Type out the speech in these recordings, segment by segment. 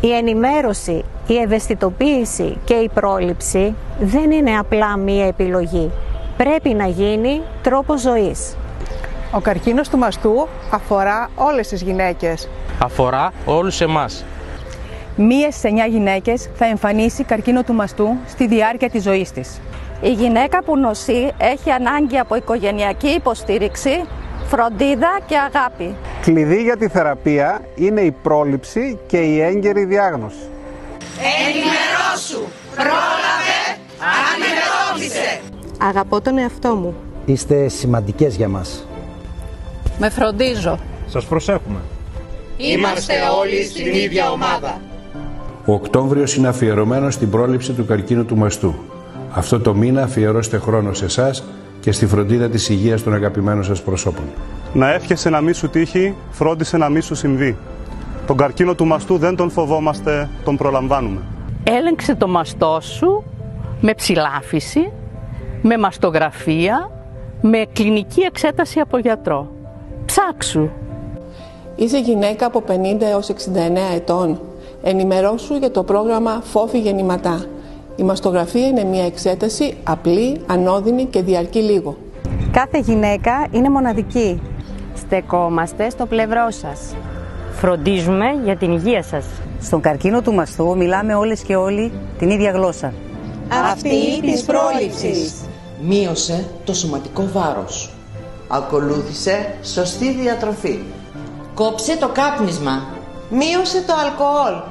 Η ενημέρωση, η ευαισθητοποίηση και η πρόληψη δεν είναι απλά μία επιλογή. Πρέπει να γίνει τρόπος ζωής. Ο καρκίνος του μαστού αφορά όλες τις γυναίκες. Αφορά όλους εμάς. 1 στις 9 γυναίκες θα εμφανίσει καρκίνο του μαστού στη διάρκεια της ζωής της. Η γυναίκα που νοσεί έχει ανάγκη από οικογενειακή υποστήριξη, φροντίδα και αγάπη. Κλειδί για τη θεραπεία είναι η πρόληψη και η έγκαιρη διάγνωση. Ενημερώσου, πρόλαβε, αντιμετώπισε. Αγαπώ τον εαυτό μου. Είστε σημαντικές για μας. Με φροντίζω. Σας προσέχουμε. Είμαστε όλοι στην ίδια ομάδα. Ο Οκτώβριος είναι αφιερωμένος στην πρόληψη του καρκίνου του μαστού. Αυτό το μήνα αφιερώστε χρόνο σε εσάς και στη φροντίδα της υγείας των αγαπημένων σας προσώπων. Να εύχεσαι να μη σου τύχει, φρόντισε να μη σου συμβεί. Τον καρκίνο του μαστού δεν τον φοβόμαστε, τον προλαμβάνουμε. Έλεγξε το μαστό σου με ψηλάφιση, με μαστογραφία, με κλινική εξέταση από γιατρό. Ψάξου. Είσαι γυναίκα από 50 έως 69 ετών. Ενημερώσου για το πρόγραμμα Φόβη Γεννηματά. Η μαστογραφία είναι μια εξέταση απλή, ανώδυνη και διαρκεί λίγο. Κάθε γυναίκα είναι μοναδική. Στεκόμαστε στο πλευρό σας. Φροντίζουμε για την υγεία σας. Στον καρκίνο του μαστού μιλάμε όλες και όλοι την ίδια γλώσσα. Αυτή της πρόληψης. Μείωσε το σωματικό βάρος. Ακολούθησε σωστή διατροφή. Κόψε το κάπνισμα. Μείωσε το αλκοόλ.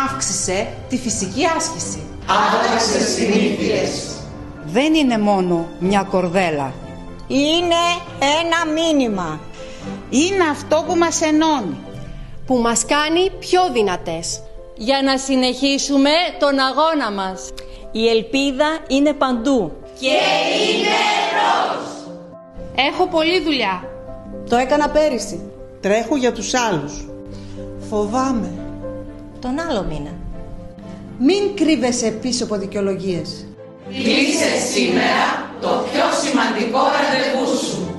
Αύξησε τη φυσική άσκηση. Άλλαξε συνήθειες. Δεν είναι μόνο μια κορδέλα. Είναι ένα μήνυμα. Είναι αυτό που μας ενώνει. Που μας κάνει πιο δυνατές. Για να συνεχίσουμε τον αγώνα μας. Η ελπίδα είναι παντού. Και είναι ροζ. Έχω πολλή δουλειά. Το έκανα πέρυσι. Τρέχω για τους άλλους. Φοβάμαι. Τον άλλο μήνα. Μην κρύβεσαι πίσω από δικαιολογίες. Κλείσε σήμερα το πιο σημαντικό ραντεβού σου.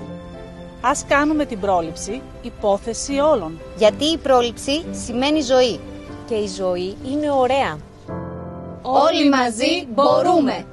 Ας κάνουμε την πρόληψη υπόθεση όλων. Γιατί η πρόληψη σημαίνει ζωή. Και η ζωή είναι ωραία. Όλοι μαζί μπορούμε.